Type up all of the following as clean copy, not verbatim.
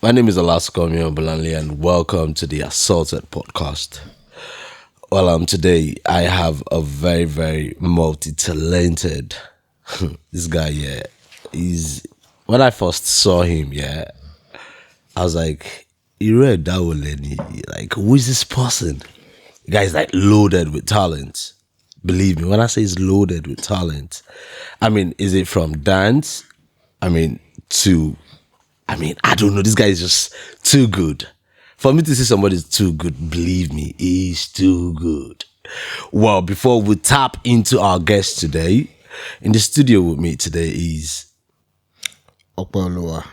My name is Alaskomi Obalanli and welcome to the Assorted Podcast. Well, today I have a very, very multi-talented, this guy, when I first saw him, I was like, like, who is this person? The guy's like loaded with talent. Believe me, when I say he's loaded with talent, is it from dance? I don't know. This guy is just too good. For me to see somebody is too good, believe me, he's too good. Well, before we tap into our guest today, in the studio with me today is Beriola.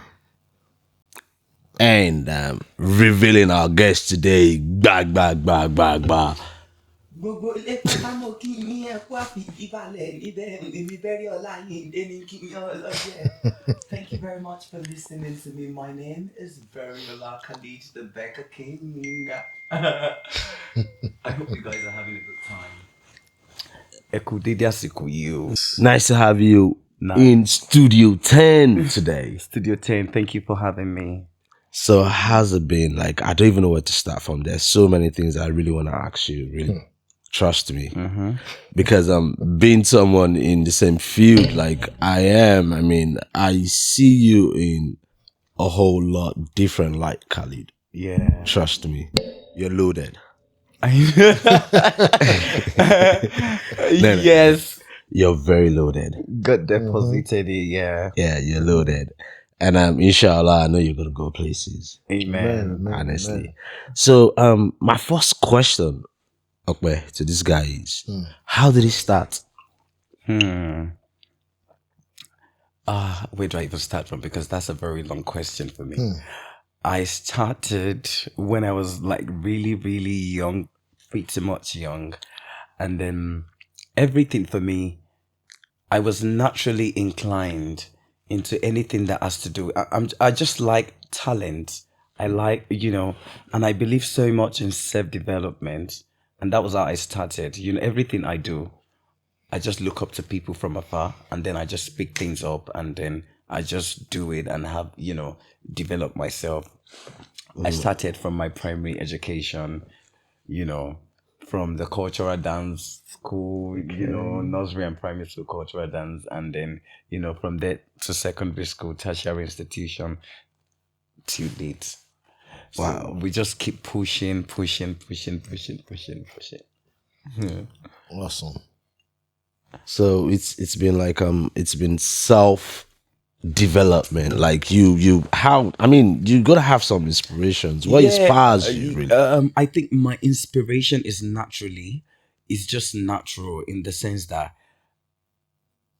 And revealing our guest today, bag. Gbogbo ilé pátá mo kí yín ẹ kú àfìdíbalẹ̀ níbẹ̀ èmi Beriola yín dé ní kí yín ọlọ́jẹ́. Thank you very much for listening to me. My name is Beriola Khalid, the Becca King. I hope you guys are having a good time. Nice to have you in Studio 10 today. Studio 10, thank you for having me. So how's it been? Like, I don't even know where to start from. There's so many things I really want to ask you, really. Trust me. Because being someone in the same field like I am, I see you in a whole lot different like Khalid. Yeah. Trust me. You're loaded. Yes. You're very loaded. God deposited it, yeah. Yeah, you're loaded. And inshallah, I know you're gonna go places. Amen. Honestly. Amen. So my first question, okay, to this guy is how did it start? Where do I even start from? Because that's a very long question for me. I started when I was like really, really young, pretty much young. And then everything for me, I was naturally inclined into anything that has to do. I just like talent. I like, and I believe so much in self-development. And that was how I started. Everything I do, I just look up to people from afar and then I just pick things up and then I just do it and have, develop myself. I started from my primary education, from the cultural dance school, nursery and primary school cultural dance. And then, from there to secondary school, tertiary institution, till date. Wow. So we just keep pushing. Awesome. So it's been like it's been self development. Like you gotta have some inspirations. What inspires you really? I think my inspiration is just natural in the sense that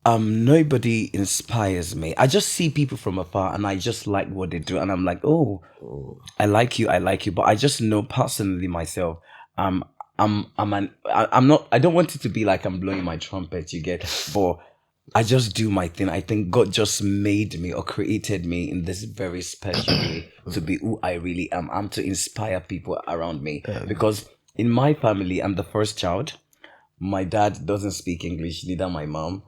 nobody inspires me. I just see people from afar and I just like what they do and I'm like, oh, I like you. But I just know personally myself, I don't want it to be like I'm blowing my trumpet, you get, but I just do my thing. I think God just made me or created me in this very special way to be who I really am. I'm to inspire people around me because in my family, I'm the first child. My dad doesn't speak English, neither my mom.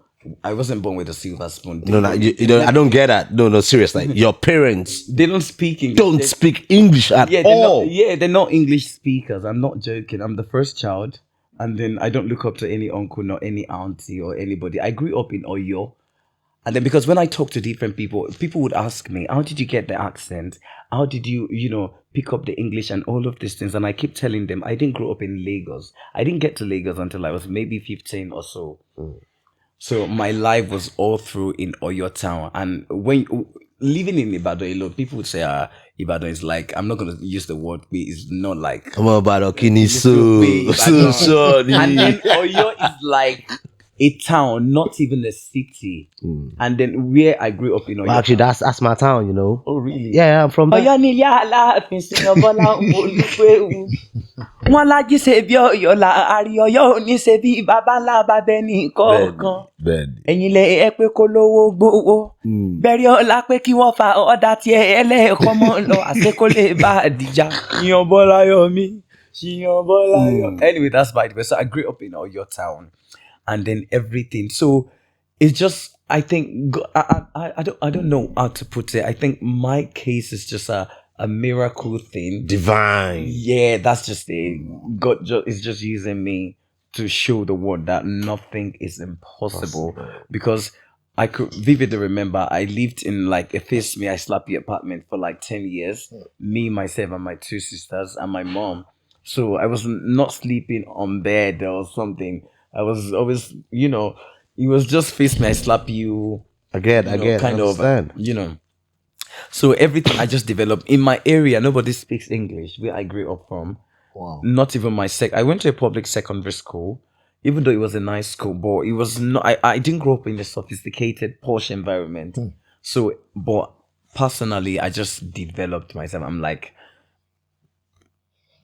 I wasn't born with a silver spoon. I don't get that. No, seriously. Like, your parents they don't speak English. Don't speak English at all. They're not English speakers. I'm not joking. I'm the first child. And then I don't look up to any uncle, nor any auntie or anybody. I grew up in Oyo. And then because when I talk to different people would ask me, how did you get the accent? How did you, pick up the English and all of these things? And I keep telling them, I didn't grow up in Lagos. I didn't get to Lagos until I was maybe 15 or so. So my life was all through in Oyo town. And when living in Ibadan alone, people would say, Ibadan is like, I'm not going to use the word, but it's not like. I'm about Okini so sorry. And then Oyo is like a town, not even a city. And then where I grew up in Oyo. Well, actually, that's my town, Oh, really? Yeah, I'm from there. Oyo ni Aláàfin Ṣìnà-Bọ́lá Olúpẹ̀wù. Wọ́n lájí ṣe bí Ọ̀yọ́ àrí Ọ̀yọ́ òní ṣe bí bàbá ńlá bàbá ẹni kọ̀ọ̀kan. Ẹ̀yin lẹ ẹ pé kó lówó gbówó. Beriola pé kí wọ́n fa ọ̀dà tí ẹlẹ́ẹ̀kọ́ mọ́ lọ àṣekó lè bá àdìjà. Ṣìnà-Bọ́lá Yọ̀mí. Anyway, that's by the way. So I grew up in Oyo town. And then everything. So it's just, I think, I don't know how to put it. I think my case is just a a miracle thing. Divine. Yeah, that's just it. God is just using me to show the world that nothing is impossible. Because I could vividly remember I lived in like a face me, I slap you apartment for like 10 years. Me, myself, and my 2 sisters and my mom. So I was not sleeping on bed or something. I was always, it was just face me, I slap you. Again, Kind understand. of, So everything I just developed in my area, nobody speaks English where I grew up from. Wow. Not even I went to a public secondary school, even though it was a nice school, but it was not. I didn't grow up in a sophisticated, posh environment. So, but personally, I just developed myself. I'm like,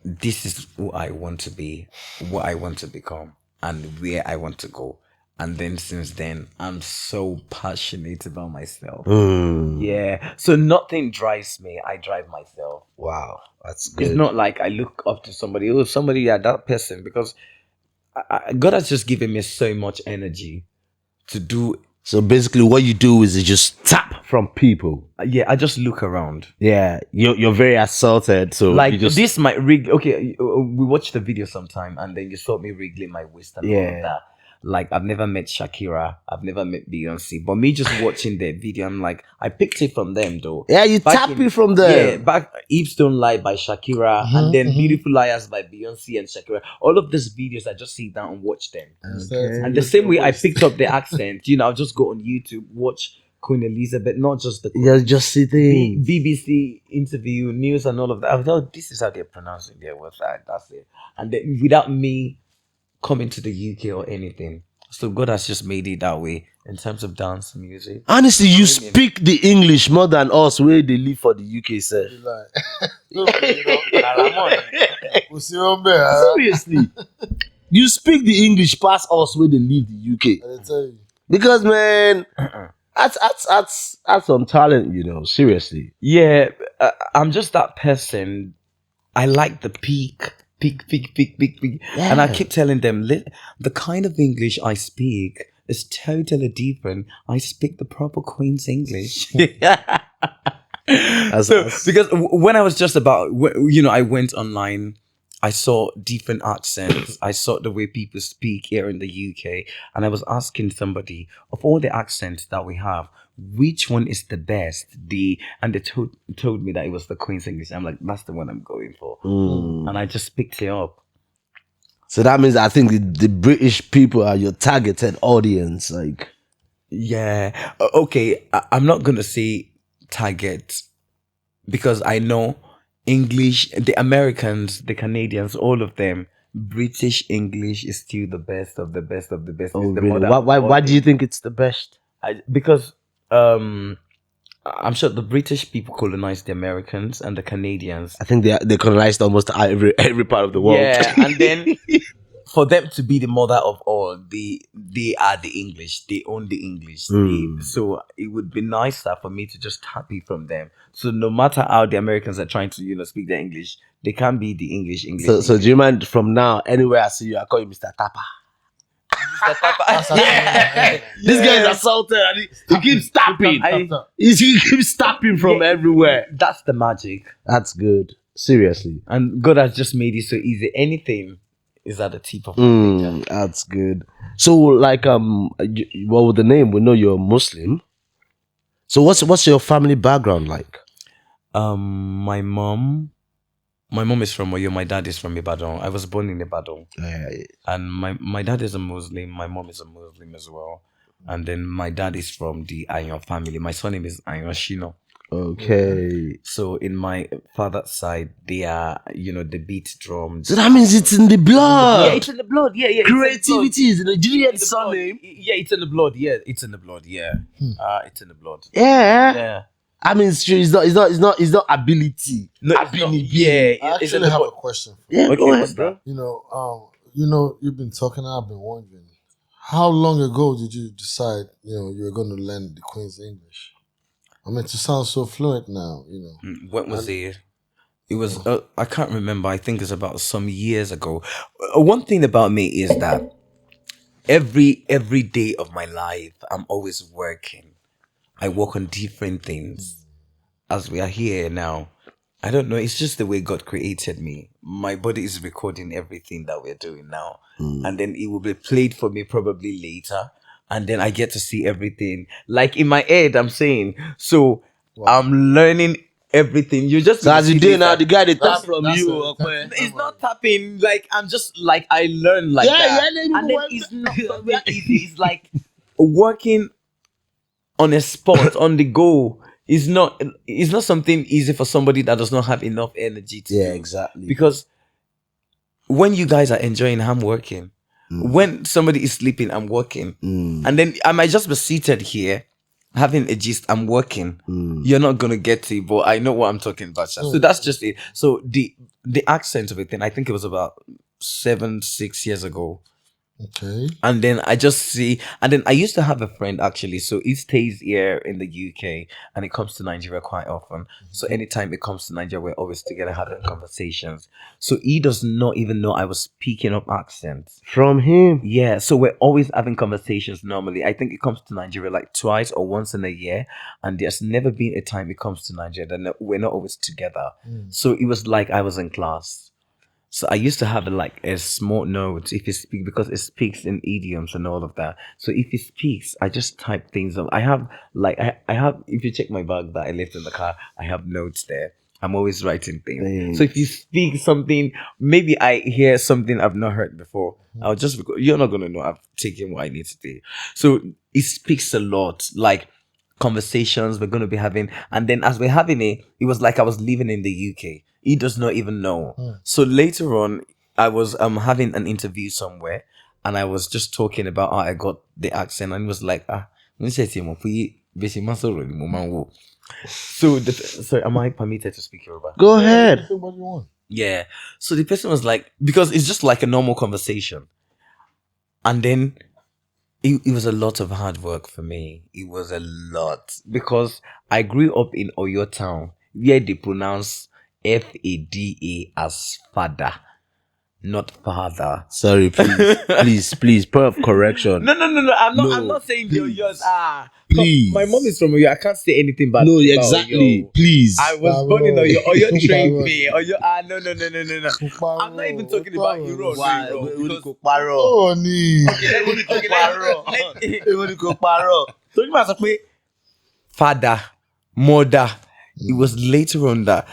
this is who I want to be, what I want to become, and where I want to go. And then since then, I'm so passionate about myself. Yeah. So nothing drives me. I drive myself. Wow, that's good. It's not like I look up to somebody. Oh, somebody, yeah, that person. Because God has just given me so much energy to do. So basically, what you do is you just tap from people. Yeah, I just look around. Yeah, you're very assaulted. So like you just, this might rig. Okay, we watched the video sometime, and then you saw me wriggling my waist and all of that. Like, I've never met Shakira, I've never met Beyonce, but me just watching the video, I'm like, I picked it from them though. Yeah, you tap it from them. Yeah, back Eves Don't Lie by Shakira, and then Beautiful Liars by Beyonce and Shakira. All of these videos, I just sit down and watch them. Okay. And the same way I picked up the accent, I'll just go on YouTube, watch Queen Elizabeth, not just the You're just sitting. BBC interview, news and all of that. I thought, this is how they're pronouncing their words. That's it. And then without me coming to the UK or anything. So God has just made it that way in terms of dance music. Honestly, you speak the English more than us where they live for the UK, sir. Seriously. You speak the English past us where they live the UK. I tell you. Because, man, that's some talent, seriously. Yeah, I'm just that person. I like the peak. Yeah. And I keep telling them, the kind of English I speak is totally different. I speak the proper Queen's English. Because when I was just about, I went online, I saw different accents. I saw the way people speak here in the UK. And I was asking somebody, of all the accents that we have, which one is the best? And they told me that it was the Queen's English. I'm like, that's the one I'm going for. And I just picked it up. So that means I think the British people are your targeted audience. Like, yeah. Okay, I'm not going to say target, because I know English, the Americans, the Canadians, all of them, British English is still the best of the best of the best. Oh, really? Why do you think it's the best? Because I'm sure the British people colonized the Americans and the Canadians. I think they colonized almost every part of the world. Yeah, and then for them to be the mother of all, they are the English. They own the English. So it would be nicer for me to just copy from them. So no matter how the Americans are trying to, speak their English, they can't be the English. So do you mind from now, anywhere I see you, I call you Mr. Tapper? This guy is assaulted and he keeps tapping. He keeps tapping from everywhere. That's the magic. That's good. Seriously. And God has just made it so easy. Anything is at the tip of my finger. That's good. So, like, well, with the name, we know you're Muslim. So, what's your family background like? My mom is from Oyo. My dad is from Ibadan. I was born in Ibadan. And my dad is a Muslim. My mom is a Muslim as well. And then my dad is from the Ayon family. My surname is Ayon Shino. Okay. So in my father's side, they are, they beat drums. So that means it's in the blood. Yeah, it's in the blood. Yeah. Creativity is in the blood. Did you hear the surname? Yeah, it's in the blood. Yeah, it's in the blood. Yeah. It's in the blood. Yeah. I mean, it's true. It's not ability. No, ability. Yeah. I actually have a question for you. Yeah, okay, go ahead, what's that? You've been talking. I've been wondering, how long ago did you decide, you were going to learn the Queen's English? I mean, to sound so fluent now, When was it? It was, I can't remember. I think it's about some years ago. One thing about me is that every day of my life, I'm always working. I work on different things. As we are here now, I don't know. It's just the way God created me. My body is recording everything that we're doing now. And then it will be played for me probably later. And then I get to see everything. Like in my head, I'm saying. So I'm learning everything. You just So as you do now, the guy they tap That's- from that's you. a- Okay. it's not tapping. Like I'm just like I learn like that. yeah, And then it's not something easy. It's like working on a spot on the go is not something easy for somebody that does not have enough energy to Yeah, do. exactly. Because when you guys are enjoying, I'm working. When somebody is sleeping, I'm working. And then I might just be seated here having a gist, I'm working. You're not gonna get it, but I know what I'm talking about. So that's just it. So the accent of it, then I think it was about 6 years ago. Okay. And then I just see, and then I used to have a friend actually. So he stays here in the UK and it comes to Nigeria quite often. So anytime it comes to Nigeria, we're always together having conversations. So he does not even know I was picking up accents From him. Yeah. So we're always having conversations normally. I think it comes to Nigeria like twice or once in a year. And there's never been a time it comes to Nigeria that we're not always together. So it was like I was in class. So I used to have like a small note if you speak, because it speaks in idioms and all of that. So if he speaks, I just type things up. I have like I have, if you check my bag that I left in the car, I have notes there. I'm always writing things. Thanks. So if you speak something, maybe I hear something I've not heard before, I'll just you're not gonna know I've taken what I need to do. So it speaks a lot, like conversations we're gonna be having, and then as we're having it was like I was living in the UK. He does not even know. So later on, I was having an interview somewhere, and I was just talking about how I got the accent, and he was like, so sorry, am I permitted to speak Yoruba? Go ahead. Do what you want. Yeah. So the person was like, because it's just like a normal conversation. And then it was a lot of hard work for me. It was a lot. Because I grew up in Oyo town, where they pronounce Fada as father, not father. Sorry, please, point of correction. No. I'm No, not saying please. yours. Please. My mom is from Oyo. I can't say anything bad. No, about exactly. Oyo. Please. I was Paro. born in Oyo. Oyo trained Paro. me. Oyo. No. I'm not even talking about Hero. Oh, ni. Father, mother. It was later on that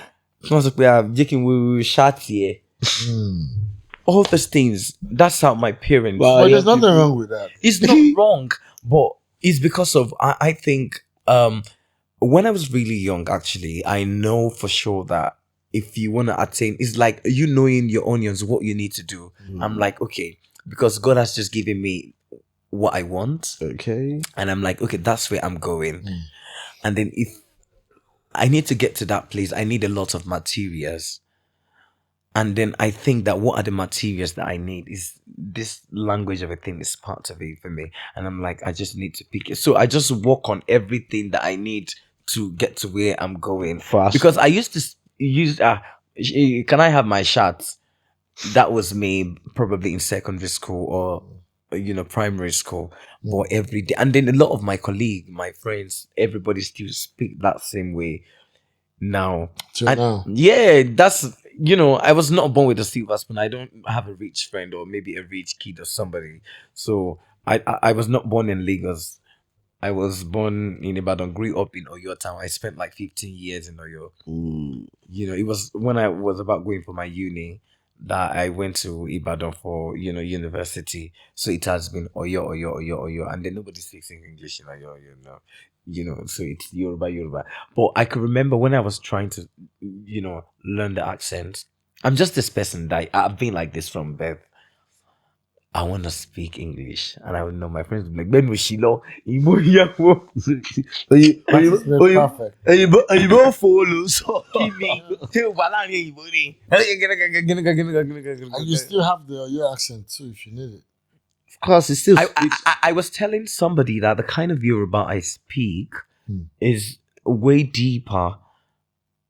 we shot here. All those things. That's how my parents. Wow. But there's nothing wrong with that. It's not wrong, but it's because of I think when I was really young, actually, I know for sure that if you want to attain, it's like you knowing your onions, what you need to do. I'm like, okay, because God has just given me what I want. Okay. And I'm like, okay, that's where I'm going. And then if I need to get to that place, I need a lot of materials. And then I think that what are the materials that I need is this language of a thing is part of it for me. And I'm like, I just need to pick it. So I just work on everything that I need to get to where I'm going. Fast. Because I used to use, can I have my shots? That was me probably in secondary school or, primary school. But every day. And then a lot of my colleagues, my friends, everybody still speak that same way now. Till now. Yeah, that's, I was not born with a silver spoon. I don't have a rich friend or maybe a rich kid or somebody. So I was not born in Lagos. I was born in Ibadan, grew up in Oyo town. I spent like 15 years in Oyo. It was when I was about going for my uni that I went to Ibadan for, university. So it has been Oyo. And then nobody speaks English in Oyo, so it's Yoruba. But I could remember when I was trying to, learn the accent. I'm just this person that I've been like this from birth. I want to speak English. And I would know my friends would be like, Ben Wishilo, Perfect. And you both follow. So. And you still have your accent too if you need it. Of course, it's still. I was telling somebody that the kind of Yoruba I speak is way deeper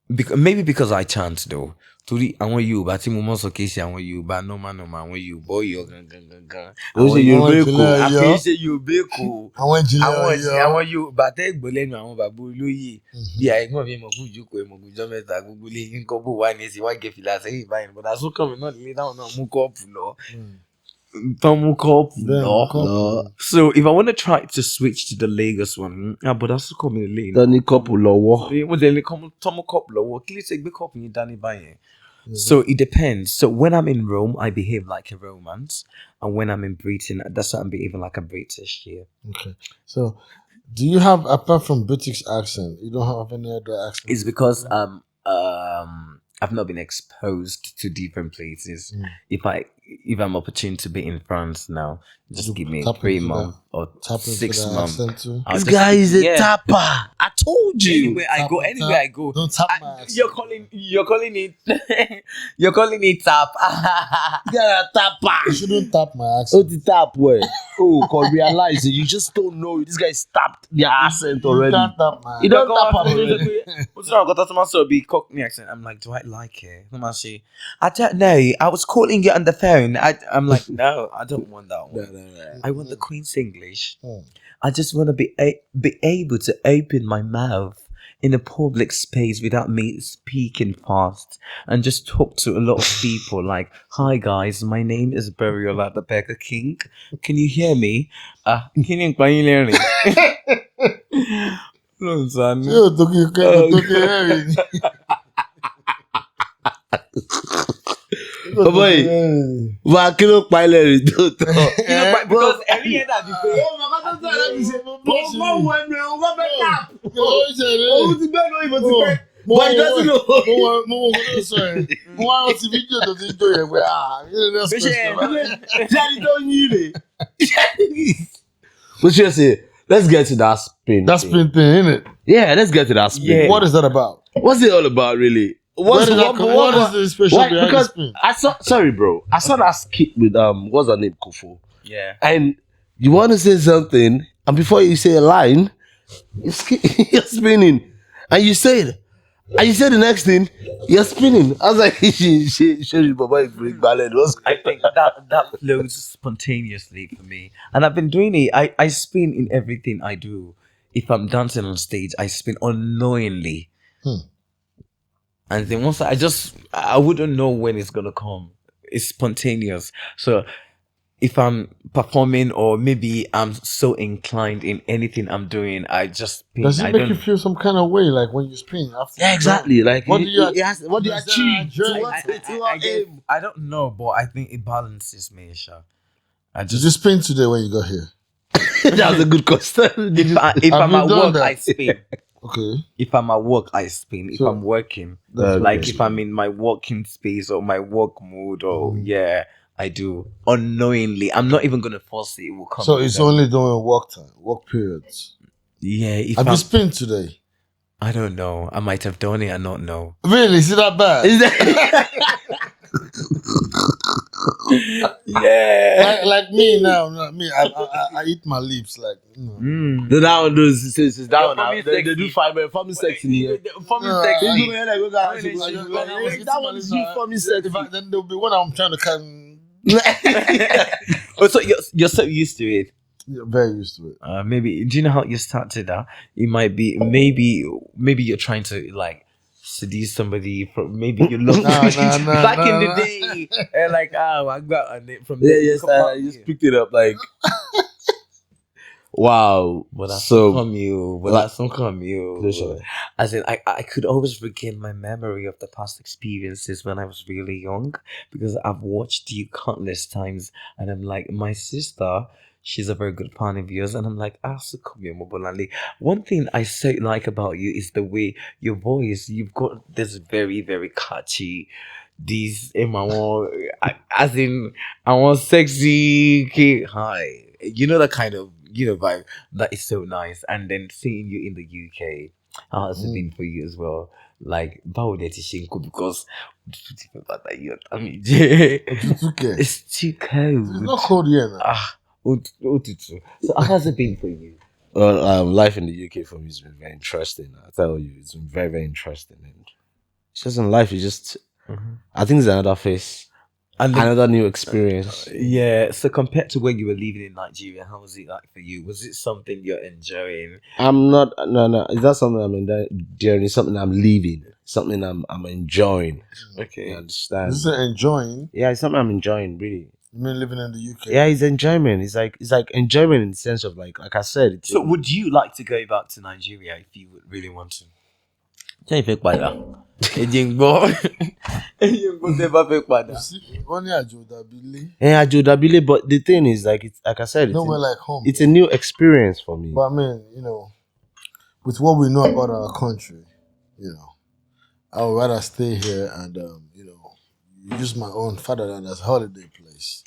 Because I chant though. Torí àwọn Yorùbá tí mo mọ̀ sọ kìí ṣe àwọn Yorùbá normal àwọn Yorùbá Ọ̀yọ́ gangan. Ó ṣe Yorùbá Èkó. Àfi ṣe Yorùbá Èkó. Àwọn ìjìnlẹ̀ Ọ̀yọ́. Àwọn Yorùbá tẹ́ gbọ́ lẹ́nu àwọn bàbá olóyè. Bí àìgbọ́n mi mọ̀ fún ìjókòó ẹ̀mọ̀gùn jọ́ mẹ́ta gbogbo lé yín kọ́ bó wà ní ẹ̀sìn wá gẹ̀ fìlà sẹ́yìn báyìí. Bọ̀dà sókàn mi náà lé táwọn náà mú kọ́ọ̀pù lọ. No. So if I want to try to switch to the Lagos one, but that's coming late. Tọ́ni kọ́pù lọ́wọ́. Mo dẹ̀ lè tọ́mú cup lọ́wọ́. Kí ló ṣe gbé cup yín dání báyẹn? So it depends. So when I'm in Rome, I behave like a Romans, and when I'm in Britain, that's why I'm behaving like a British here. Okay. So, do you have, apart from British accent, you don't have any other accent? It's because I've not been exposed to different places. If I'm opportune to be in France now, just give me 3 months or 6 months. This guy is a tapper. I told you. Anywhere I go. Don't tap my accent. You're calling it you're calling it tap. You're a tapper. You shouldn't tap my Oh, accent. the tap way. Oh, cause realize it. You just don't know. This guy's tapped their accent already. You can't tap my You accent. don't tap him already. What's wrong? Got that to be Cockney accent. I'm like, do I like it? I don't know. I was calling you on the phone. I'm like, no, I don't want that one. No. I want the Queen's English. I just want to be able to open my mouth in a public space without me speaking fast and just talk to a lot of people like, hi guys, my name is Beriola the Burger King. Can you hear me? Can you hear me? No, son. Yo, Toki. Boy, wà kí ló pa ilẹ̀ rẹ̀ tó tọ̀? Because every year that you pay. But he doesn't know. Mo wá rántí fídíò tó ti ń jó yẹn pé Daddy don't need it. But seriously, let's get to that spin. That spin thing, innit? Yeah, let's get to that spin. Yeah. What is that about? What's it all about, really? What is the special behind because the spin? I saw that skit with what's her name, Kofo. Yeah. And you want to say something, and before you say a line, you're spinning, and you say it, and you say the next thing, you're spinning. I was like, she Baba break balance. I think that flows spontaneously for me, and I've been doing it. I spin in everything I do. If I'm dancing on stage, I spin unknowingly. And then once I wouldn't know when it's gonna come. It's spontaneous. So if I'm performing or maybe I'm so inclined in anything I'm doing, I just spin. Does it make you feel some kind of way, like when you spin? After Yeah, exactly. Like what do you achieve? I don't know, but I think it balances me, Sha. Did you spin today when you got here? That was a good question. If I'm at work, I spin. Okay. If I'm at work, I spin. If I'm working, like if I'm in my working space or my work mode, or I do unknowingly. I'm not even gonna force it. It will come. So it's only during work time, work periods. Yeah. Have you spin today? I don't know. I might have done it and not know. Really? Is it that bad? Is that? Yeah. Like me now. Me, I eat my lips like. The now those since down now. They do fiber farming sex in here. Farming sex. That one is you farming sex. Then there'll be one I'm trying to can. Oh, so you're so used to it. You're very used to it. Maybe do you know how you started that? It might be maybe you're trying to like seduce somebody from maybe you look back in the day and like I got on it from there. Yes, I just picked it up like wow. But that's so from you. But that's from you. As in, I could always regain my memory of the past experiences when I was really young because I've watched you countless times, and I'm like, my sister, she's a very good fan of yours, and I'm like, one thing I so like about you is the way your voice. You've got this very, very catchy. These as in I want sexy hi. You know that kind of vibe that is so nice. And then seeing you in the UK, how has it been for you as well? Like because it's too cold. It's not cold yet. So how has it been for you? Well, life in the UK for me has been very interesting. I tell you, it's been very, very interesting. And It's just in life. You just, I think it's another phase, And another new experience. yeah. So compared to when you were living in Nigeria, how was it like for you? Was it something you're enjoying? I'm not. No. It's not something I'm enjoying. It's something I'm leaving. Something I'm enjoying. Okay. You understand? This is enjoying. Yeah, it's something I'm enjoying. Really. You mean living in the UK? Yeah, it's enjoyment. It's like enjoyment in the sense of like I said. It's, So would you like to go back to Nigeria if you would really want to? Tell you fake by that. You see, only àjò dàbí ilé. Yeah, I do that, but the thing is, like it's like I said, Nowhere like home. it's a new experience for me. But I mean, with what we know about our country, I would rather stay here and use my own fatherland as holiday place.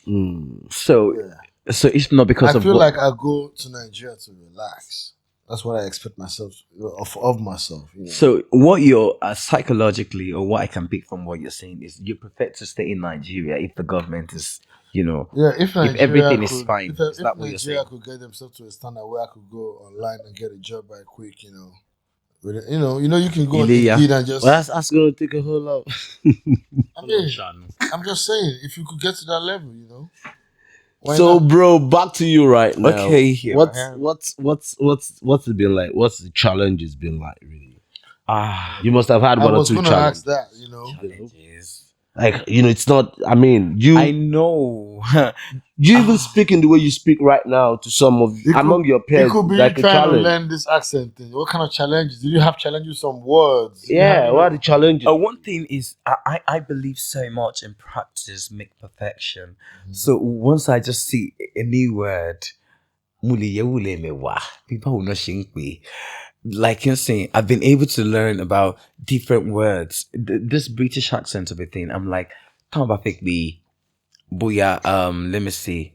So Yeah. so it's not because I of feel what- like I go to Nigeria to relax. That's what I expect myself of myself. So what you're psychologically, or what I can pick from what you're saying is, you prefer to stay in Nigeria if the government is, Yeah, if Nigeria everything is could, fine. If Is that what you're Nigeria saying? could get themselves to a standard where I could go online and get a job right quick, with it, you can go on Yeah. Indeed and just. Well, that's gonna take a whole lot. I mean, I'm just saying, if you could get to that level, why So, not? bro, back to you right now. Okay, here I am. What's it been like? What's the challenges been like? Really, You you must have had I one or was two going to challenges. ask that, challenges. Like it's not. I mean, I know. you even speak in the way you speak right now to some of among your peers. It could be like a trying to challenge. learn this accent thing. What kind of challenges? Did you have challenges with some words? Did you Yeah, have, what are the challenges? One thing is, I believe so much in practice make perfection. So once I just see a new word, people will not think me. Like you're saying, I've been able to learn about different words. This British accent of a thing, I'm like, come about fake me, booyah, let me see,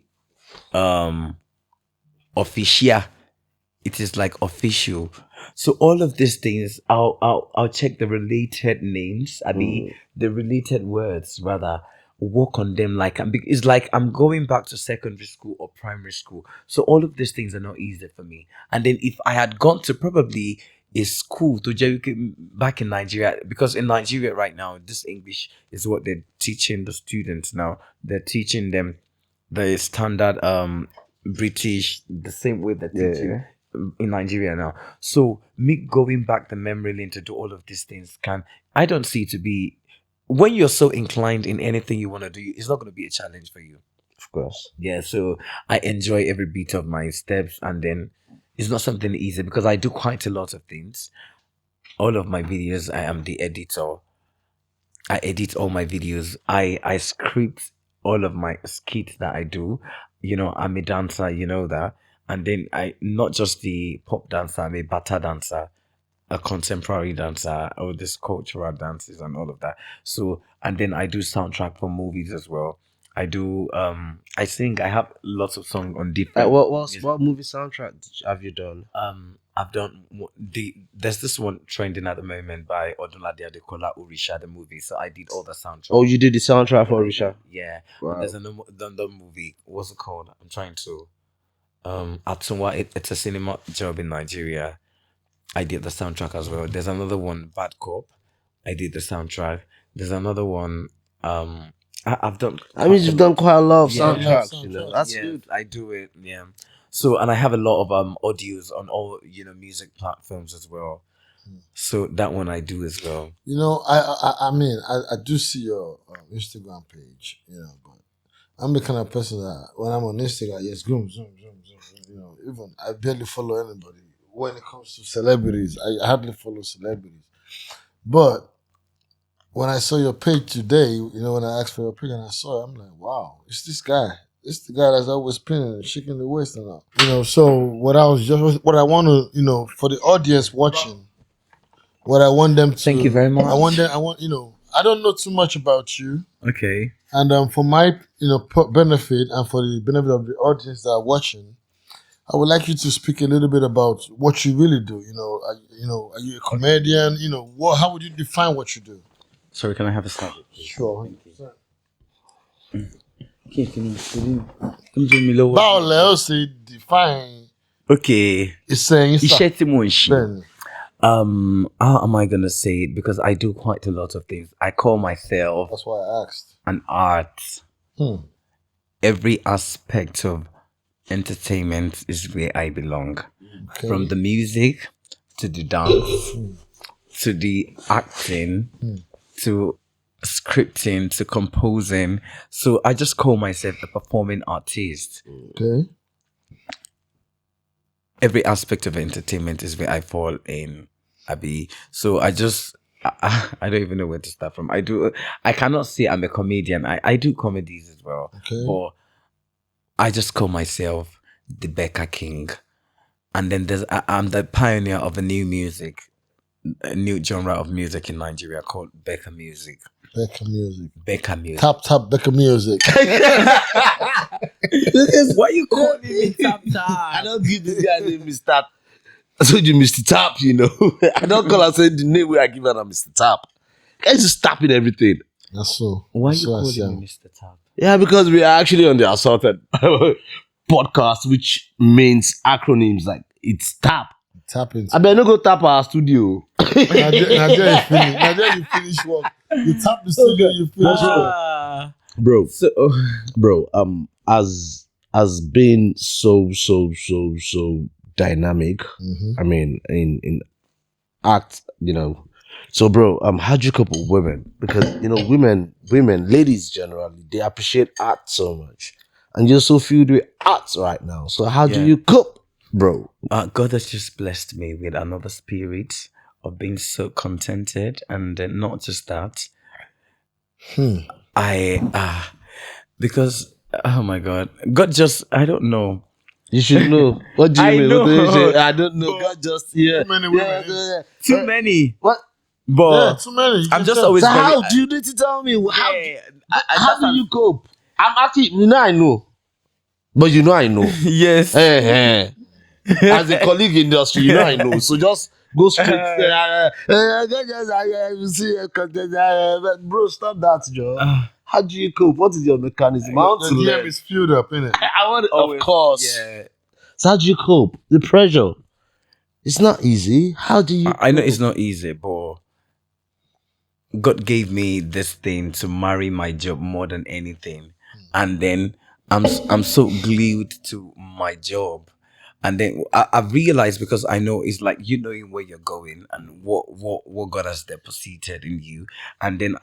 official. It is like official. So all of these things, I'll check the related names. I mean, the related words rather. Work on them it's like I'm going back to secondary school or primary school. So all of these things are not easy for me. And then if I had gone to probably a school to back in Nigeria, because in Nigeria right now, this English is what they're teaching the students now. They're teaching them the standard British, the same way they're teaching in Nigeria now. So me going back the memory lane to do all of these things I don't see it to be, when you're so inclined in anything you want to do, it's not going to be a challenge for you. Of course. Yeah, so I enjoy every beat of my steps, and then it's not something easy because I do quite a lot of things. All of my videos, I am the editor. I edit all my videos. I script all of my skits that I do. I'm a dancer, that. And then I not just the pop dancer, I'm a bata dancer, a contemporary dancer, all these cultural dances and all of that. So, and then I do soundtrack for movies as well. I do I sing. I have lots of songs on different What movie soundtrack have you done? I've done there's this one trending at the moment by Odunlade Adekola Orisha, the movie. So I did all the soundtrack. Oh, you did the soundtrack for Risha. Yeah. Wow. And there's another movie. What's it called? I'm trying to Atunwa. It's a cinema job in Nigeria. I did the soundtrack as well. There's another one, Bad Cop. I did the soundtrack. There's another one. I've done. I mean, you've done quite a lot of Yeah. soundtracks. That's Yeah, good. I do it. Yeah. So, and I have a lot of audios on all music platforms as well. So that one I do as well. I mean, I do see your Instagram page, but I'm the kind of person that when I'm on Instagram, yes, zoom. Even I barely follow anybody. When it comes to celebrities, I hardly follow celebrities. But when I saw your page today, when I asked for your page and I saw it, I'm like, wow, it's this guy. It's the guy that's always pinning and shaking the waist and all. So what I want to, for the audience watching, what I want them to. Thank you very much. I want, I don't know too much about you. Okay. And for my, benefit and for the benefit of the audience that are watching, I would like you to speak a little bit about what you really do. Are you a comedian? How would you define what you do? Sorry, can I have a slap? Sure. Báwo lẹ ó ṣe define Okay. ìsẹ̀yìn sà? Iṣẹ́ tí mò ń ṣe. Bẹ́ẹ̀ni. How am I gonna say it? Because I do quite a lot of things. I call myself That's why I asked. an art. Every aspect of entertainment is where I belong. Okay. From the music to the dance to the acting to scripting to composing. So I just call myself a performing artist. Okay. Every aspect of entertainment is where I fall in, Abby. So I don't even know where to start from. I cannot say I'm a comedian. I do comedies as well. Okay. But I just call myself the Becca King. And then I'm the pioneer of a new genre of music in Nigeria called Becca music. Becca music. Becca music. Tap Becca music. Why you calling me Tap? I don't give this guy name Mr. I told you Mr. Tap, you know. I don't call and say the name where I give her Mr. Tap. Guys just tapping everything. That's so. Why That's you what I calling said. me Mr. Tap? Yeah, because we are actually on the Assorted Podcast, which means acronyms like it's tap. Tap into. I better not go tap our studio. Nigeria, you finish work. You tap the studio, you finish work. Bro, as being so dynamic. I mean, in act, you know. So, bro, how do you cope with women? Because you know, women, ladies generally, they appreciate art so much, and you're so filled with art right now. So, how do you cope, bro? God has just blessed me with another spirit of being so contented, and not just that. Because oh my God, God just I don't know. You should know. What do you I mean? know. I don't know. God just Too many women. Too many. What? But Too many. I'm just always So very, how do you need to tell me? How do you? you cope? I'm actually, I know. But I know. Yes. As a colleague in the industry, I know. So just go straight. Bro, stop that, Joe. How do you cope? What is your mechanism? How to The DM learn? is filled up, innit? I want it, of course. Yeah. So how do you cope? The pressure. It's not easy. How do you I know cope? it's not easy, but God gave me this thing to marry my job more than anything. And then I'm so glued to my job. And then I realized, because I know it's like you knowing where you're going and what God has deposited in you. And then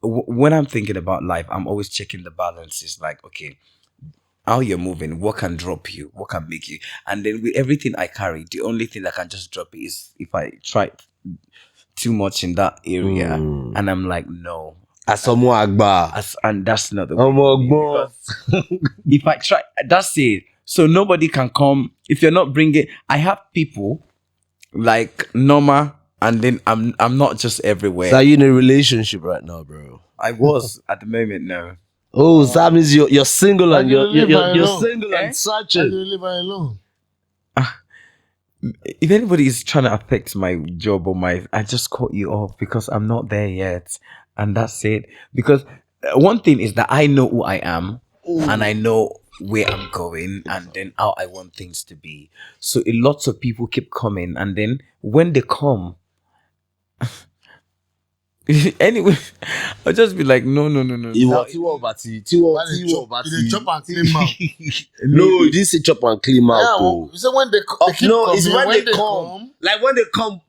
when I'm thinking about life, I'm always checking the balances. Like, okay, how you're moving, what can drop you, what can make you. And then with everything I carry, the only thing that can just drop it is if I try too much in that area. And I'm like, no. And that's not the way. Because if I try, that's it. So nobody can come. If you're not bringing, I have people like Norma, and then I'm not just everywhere. So are you in a relationship right now, bro? I was at the moment, no. Oh, so that means you're single and you're alone? single and How do searching. you live alone? If anybody is trying to affect my job or I just cut you off because I'm not there yet. And that's it. Because one thing is that I know who I am and I know where I'm going and then how I want things to be. So a lot of people keep coming, and then when they come, anyway, I'll just be like, no. No, You chop and clean mouth. No, you didn't say chop and clean mouth. Yeah, well, you say when they keep No, coming, it's when they come. Like when they come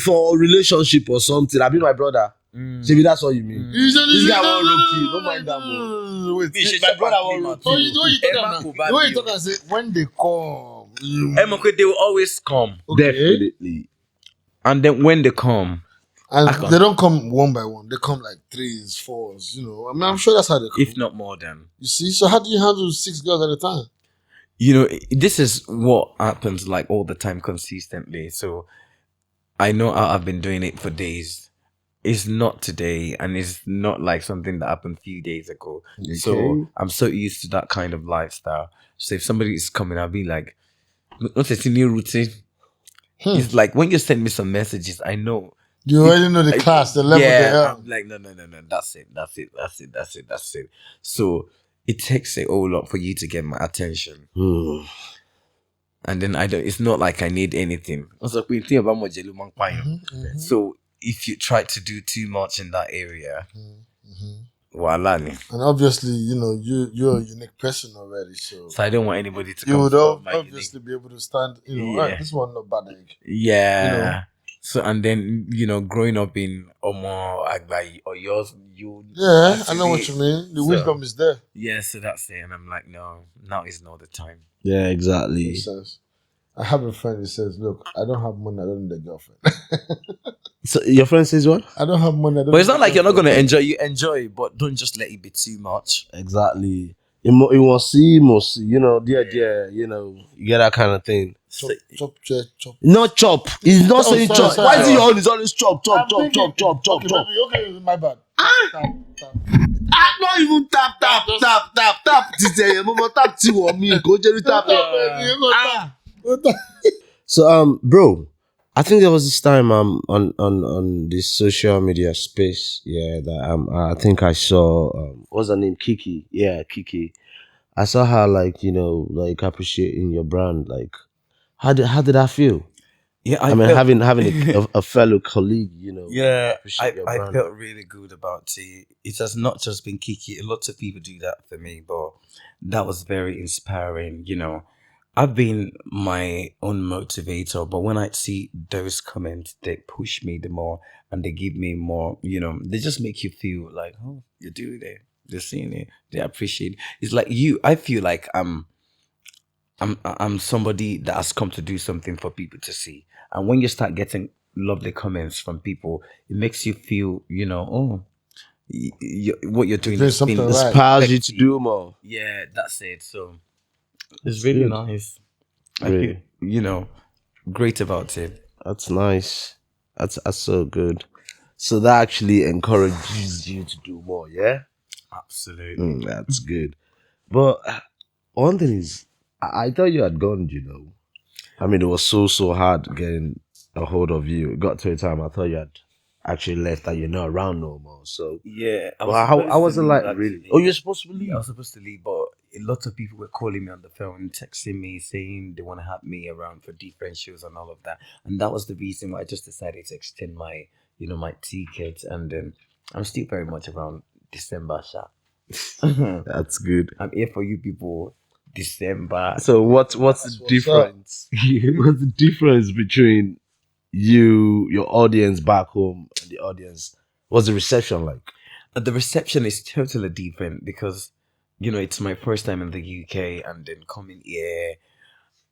for a relationship or something. I be my brother. Maybe that's what you mean. This guy won't look you. Don't mind that one. Wait, My brother won't look so you. the way you talk and say when they come, they will always come. okay. Definitely. And then when they come, And they don't come one by one. They come like 3s, 4s. You know, I mean, I'm sure that's how they come. if not more than. You see, so how do you handle 6 girls at a time? You know, this is what happens like all the time consistently. So I know how I've been doing it for days. It's not today, and it's not like something that happened a few days ago. Okay. So I'm so used to that kind of lifestyle. So if somebody is coming, I'll be like, "What's a new routine?" It's like when you send me some messages, I know. You already know the class, the level they are. I'm like, no. That's it. So it takes a whole lot for you to get my attention. and then it's not like I need anything. So if you try to do too much in that area, voila. And obviously, you're a unique person already, so I don't want anybody to you would come obviously be able to stand, "Alright, this one not bad egg." Yeah. So, and then, growing up in Omo, Agbai, or yours, Yeah, I know what you mean. The wisdom is there. Yeah, so that's it. And I'm like, no, now is not the time. Yeah, exactly. Makes sense. I have a friend who says, "Look, I don't have money, I don't need a girlfriend." So your friend says what? I don't have money, I don't But it's need not a like you're not girlfriend. going to enjoy. You enjoy, but don't just let it be too much. Exactly. You must see, dear, you get that kind of thing. Chop. Not chop. He's not saying sorry, chop. sorry. Why is he always chop? Okay, my bad. Tap. Not even tap. Tap to me. Go tap. So bro, I think there was this time on this social media space, that I think I saw what's her name? Kiki. Yeah, Kiki. I saw her like appreciating your brand. Like how did I feel? Yeah, I mean, having a fellow colleague, Yeah, appreciate your I brand. felt really good about it. It has not just been Kiki. Lots of people do that for me, but that was very inspiring. I've been my own motivator, but when I see those comments, they push me the more, and they give me more. They just make you feel like, oh, you're doing it. They're seeing it. They appreciate it. It's like you. I feel like I'm somebody that has come to do something for people to see. And when you start getting lovely comments from people, it makes you feel, what you're doing Doing something right. Inspires you to do more. Yeah, that's it. So it's really good. nice. Really. I feel, great about it. That's nice. That's so good. So that actually encourages you to do more, yeah? Absolutely. That's good. But one thing is, I thought you had gone, I mean, it was so hard getting a hold of you. It got to a time I thought you had actually left, that you're not around no more. So Yeah. I wasn't like really. Oh, you're supposed to leave? I was supposed to leave, but a lot of people were calling me on the phone, texting me, saying they want to have me around for different shows and all of that. And that was the reason why I just decided to extend my, my ticket. And I'm still very much around December, Sha. That's good. I'm here for you people. December. So what's the difference? What's the difference between your audience back home and the audience? What's the reception like? The reception is totally different because, it's my first time in the UK, and then coming here,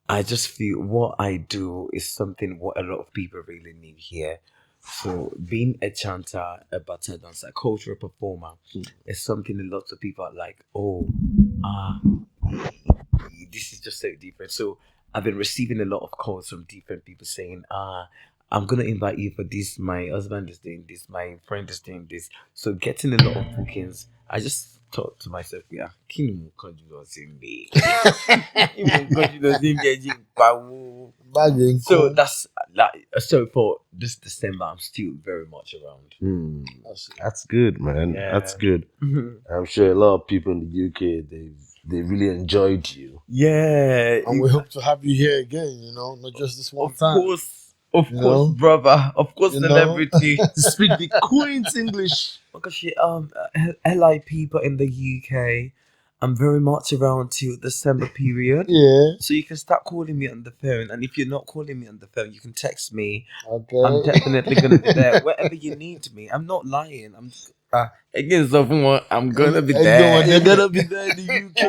I just feel what I do is something what a lot of people really need here. So being a chanter, a battle dancer, a cultural performer is something a lot of people are like, this is just so different. So I've been receiving a lot of calls from different people saying, I'm going to invite you for this. My husband is doing this. My friend is doing this. So getting a lot of bookings, I just thought to myself, yeah, so that's like, so for this December, I'm still very much around. That's good, man. Yeah. That's good. I'm sure a lot of people in the UK, they really enjoyed you. Yeah. And we hope to have you here again, not just this one time. Of course, brother. Of course, celebrity. Speak the Queen's English. Because LI people in the UK, I'm very much around till December period. Yeah. So you can start calling me on the phone. And if you're not calling me on the phone, you can text me. Okay. I'm definitely going to be there. Wherever you need me. I'm not lying. Again, someone, I'm going to be there. You're going to be there in the UK.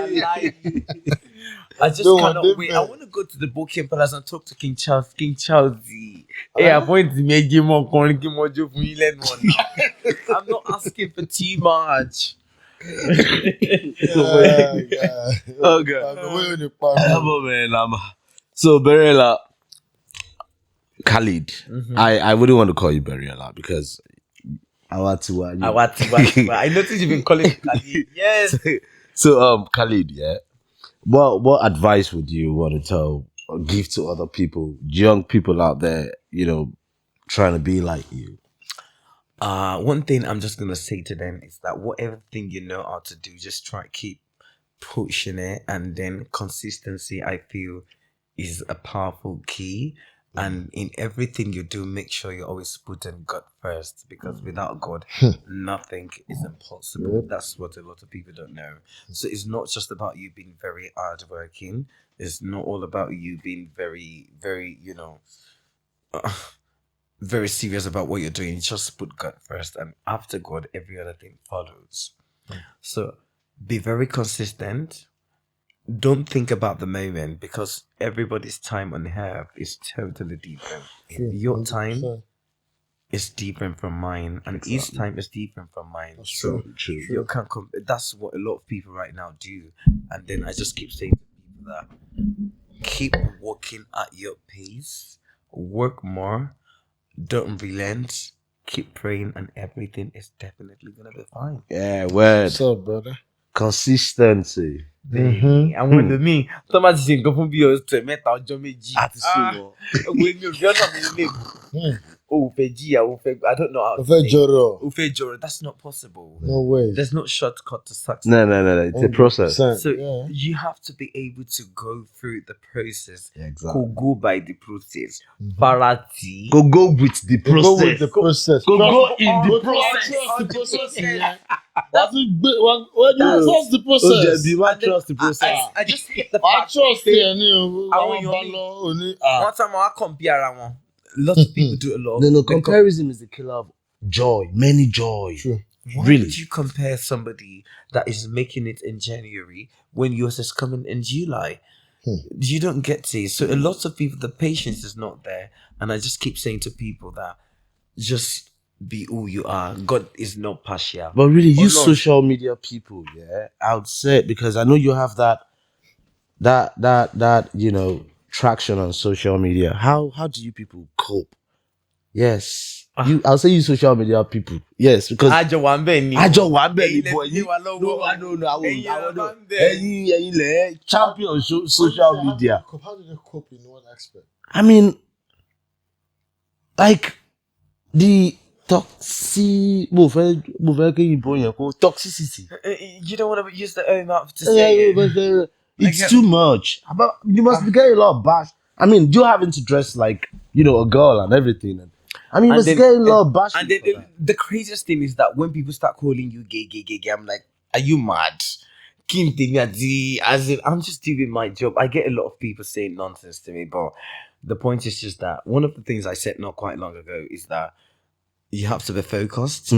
I just cannot wait. I want to go to the Booking Palace and talk to King Charles. Hey, I want to make him more calling him more joke. I'm not asking for too much. So Beriola, Khalid. I wouldn't want to call you Beriola because I noticed you've been calling me Khalid. Yes. So Khalid, yeah. What advice would you want to tell or give to other people, young people out there, trying to be like you? One thing I'm just gonna say to them is that whatever thing you know how to do, just try to keep pushing it, and then consistency, I feel, is a powerful key. And in everything you do, make sure you always put in God first, because without God, nothing is impossible. That's what a lot of people don't know. So it's not just about you being very hardworking. It's not all about you being very, very, very serious about what you're doing. Just put God first, and after God, every other thing follows. So be very consistent. Don't think about the moment, because everybody's time on earth is totally different. Your time is different from mine, and each time is different from mine. That's So true. you can't that's what a lot of people right now do. And then I just keep saying to people that keep working at your pace, work more, don't relent, keep praying, and everything is definitely gonna be fine. Yeah, word. What's up, brother? Consistency. Àwọn ẹlòmíì tó bá ti ṣe nǹkan fún bí ọ̀sẹ̀ mẹ́ta ọjọ́ méjì. Àti sùn wọn. Ẹ̀wọ̀n èmi ò rí ọ̀nà mi nílé mi. O ò fẹ́ jìyà, o fẹ́, I don't know how to Ofe say. Joro. O fẹ́ jọrọ. That's not possible. No way. There's no shortcut to success. No. It's a process. 100%, So yeah. you have to be able to go through the process. Exactly. Go by the process. Farati. Go with the Go process. with the process. Go in the Go process. trust the process. Yeah. That's it. When you trust the Oh, process. Jebby, why trust the process? I just hit the I fact. trust you. Ni Àwọn àwọn èèyàn mi. balọ̀ òní. One time I compare ara wọn. Lots of people do a lot. No, They comparison is the killer of joy. Many joy. True. Why Really? would you compare somebody that is making it in January when yours is coming in July? You don't get it. So a lot of people, the patience is not there. And I just keep saying to people that just be who you are. God is not partial. But really, you Lord. social media people, yeah, I would say, because I know you have that traction on social media. How do you people cope? Yes, I'll say you social media people. Yes, because Ajo wa nbe ni. Ajo wa nbe ni, Ẹ̀yin boy. lẹ fi lé wa lọ́wọ́. I don't know. Ẹ̀yin lẹ wa nbe. Ẹ̀yin lẹ champion social media. How do they cope in what aspect? I mean, like the toxicity. You don't want to use the own mouth to say it. It's too much. But you must be getting a lot of bash. I mean, you're having to dress like a girl and everything. And I mean, you must be getting a lot of bash. And then the craziest thing is that when people start calling you gay, I'm like, are you mad? As in, I'm just doing my job. I get a lot of people saying nonsense to me, but the point is just that one of the things I said not quite long ago is that you have to be focused.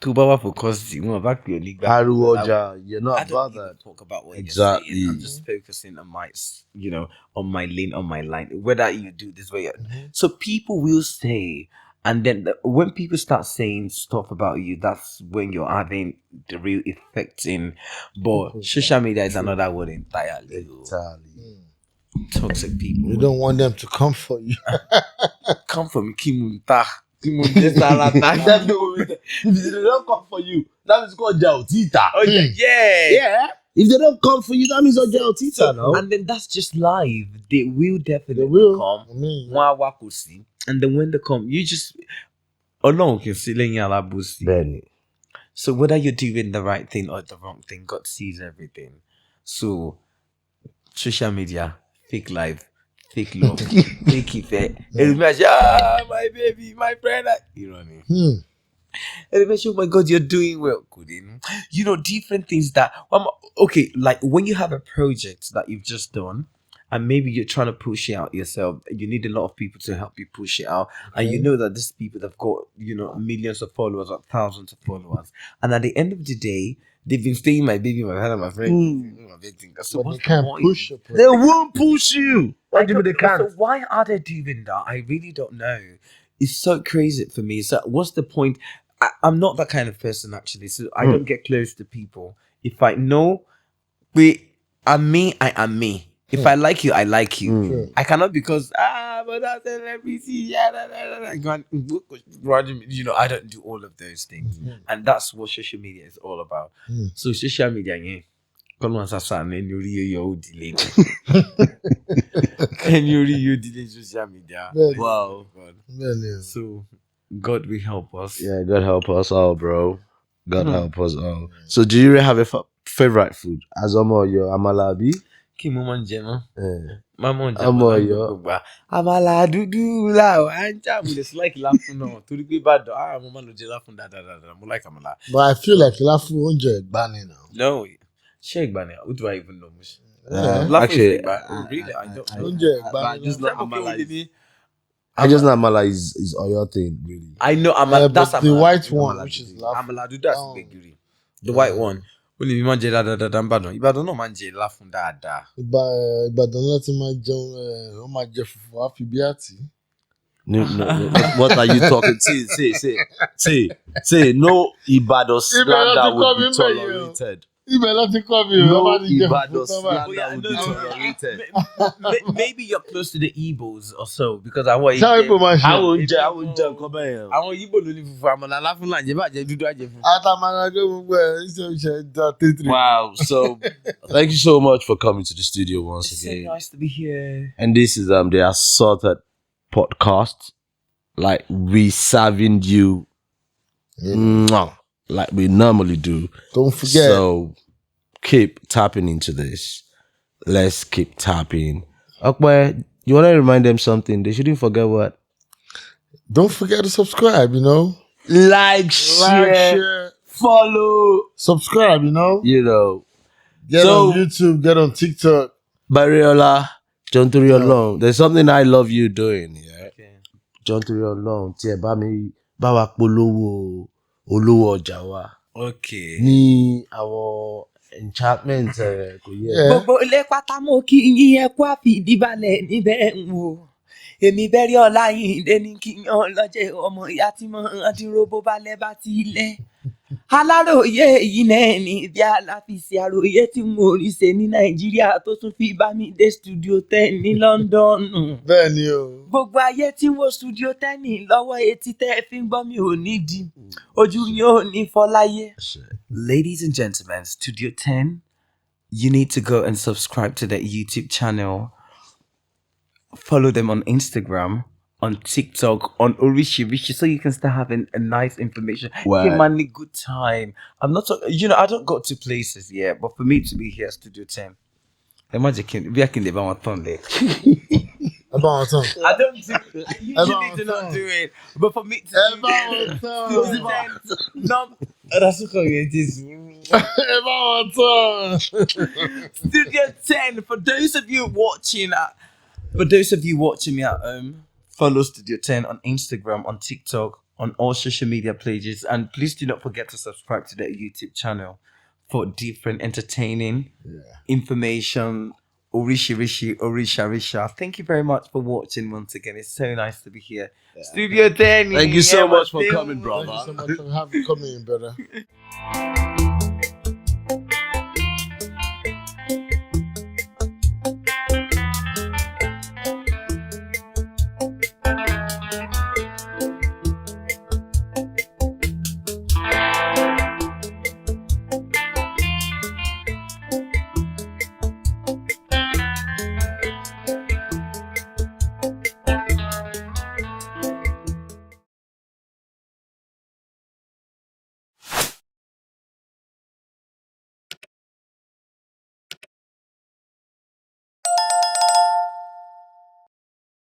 Focused. You're not I about don't that. talk about what Exactly. you're saying. I'm just focusing on my, on my lane, on my line. Whether you do this way, so people will say, and then when people start saying stuff about you, that's when you're having the real effect in. But social media is another word entirely. Toxic people. You don't want them to come for you. Come from Kimunta. If they don't come for you, that means called Jautita. Oh yeah. If they don't come for you, that means Jautita now. And then that's just live. They will definitely come. And then when they come, you just alone can see Benny. So whether you're doing the right thing or the wrong thing, God sees everything. So social media, fake life, fake love, fake effect. Everybody say, my baby, my friend. You know what I mean? Everybody say, oh my God, you're doing well. Different things that, okay, like when you have a project that you've just done, and maybe you're trying to push it out yourself, you need a lot of people to help you push it out. And you know that these people have got, millions of followers or thousands of followers. And at the end of the day, they've been saying my baby, my friend, my friend. So But they can't push you. They won't push you. What do you mean they can't? So why are they doing that? I really don't know. It's so crazy for me. So what's the point? I'm not that kind of person, actually. So I don't get close to people. If I know, I'm me, I am me. If I like you, I like you. Sure. I cannot because but that's celebrity. I don't do all of those things, and that's what social media is all about. So social media, come on, and you delete. Can you delete social media? Wow. So God will help us. Yeah, God help us all, bro. God help us all. So, do you really have a favorite food? Azomo, your amalabi? kí mo máa ń jẹ mọ́. I'm Ọmọ Ọ̀yọ́. gbogbo àmàlà dúdú làwọn à ń jà mo lè sí láìkí láfún náà torí pé Ìbàdàn mo máa ń lọ jẹ láfún dáadáa mo like àmàlà. But I feel like láfún oúnjẹ Ẹ̀gbá ni now. No, ṣé Ẹ̀gbá ni? Who do I even know? Actually, Really, I don't know. Oúnjẹ Ẹ̀gbá I ni just now. know Amala is Oyo thing, really. I know Amala. But That's the Amala. white one, which is láfún. Amala dúdú àti gbẹ̀gìrì. The white one. Ó lè mi máa ń jẹ dáadáa ń Ìbàdàn. Ìbàdàn náà máa ń jẹ láfún dáadáa. Ìbàdàn láti máa jẹun wọ́n máa jẹ fufu á fi bí àtì. No, what are you talking? Say, no Ibadan slander would be tolerated. Ibẹ̀ láti kọ́ mi No wọ́n máa ní jẹ Ibadan fufu tán báyìí. slander would be tolerated. Maybe you're close to the Igbos or so because àwọn Ṣáà Igbo máa ṣe. Àwọn oúnjẹ nǹkan bẹ́ẹ̀ yẹn. Àwọn Igbo ló ní fufu àmàlà láfún là ń jẹ bàjẹ́ dúdú àjẹ fufu. Àtàmàlà gbé gbogbo ẹ̀ iṣẹ́ ìjà tètè. Wow. So, thank you so much for coming to the studio once It's so again. nice to be here. And this is the Assorted Podcast. Like we serving you, like we normally do. Don't forget. So keep tapping into this. Let's keep tapping. Akbar, you want to remind them something? They shouldn't forget what? Don't forget to subscribe, Like, share, follow. Subscribe, Get So- on YouTube, get on TikTok. Beriola, John Turiolong. There's something I love you doing, yeah. Okay. John Turiolong, tí ẹ bá wa polówó olówó ọjà wa. Okay. Ní àwọn enchantment kò yẹ. Yeah. Gbogbo ilé pátá mo kí yín ẹ kú àfìdíbalẹ̀ níbẹ̀ ń wò. Èmi Beriola yìí dé ní kí yan lọ́jẹ́ ọmọ ìyá tí mo rántí robó balẹ̀ bá ti lẹ̀. Aláròyé yìí náà ní bí aláfíìsì àròyé tí mo rí ṣe ní Nàìjíríà tó tún fi bá mi dé Studio 10 ní London. Bẹ́ẹ̀ ni o. Gbogbo ayé tí wo Studio 10 lọ́wọ́ etí tẹ́ fi ń gbọ́ mi ò ní di. Ojú yín ò ní fọláyé. Ladies and gentlemen, Studio 10, you need to go and subscribe to their YouTube channel. Follow them on Instagram, on TikTok, on Orishirishi, so you can start having a nice information. Wow. Hey, man, a good time. I'm not talking, I don't go to places yet, but for me to be here, Studio 10. Imagine, we can live on my tongue there. About time. I don't do it. I usually do not do it. But for me to do About that, time. no, that's okay. It is. About time. Studio 10. For those of you watching me at home, follow Studio 10 on Instagram, on TikTok, on all social media pages, and please do not forget to subscribe to their YouTube channel for different entertaining information. Orisha. Thank you very much for watching once again. It's so nice to be here. Studio 10. Thank you so much for still- coming, brother. Thank you so much for having coming, brother.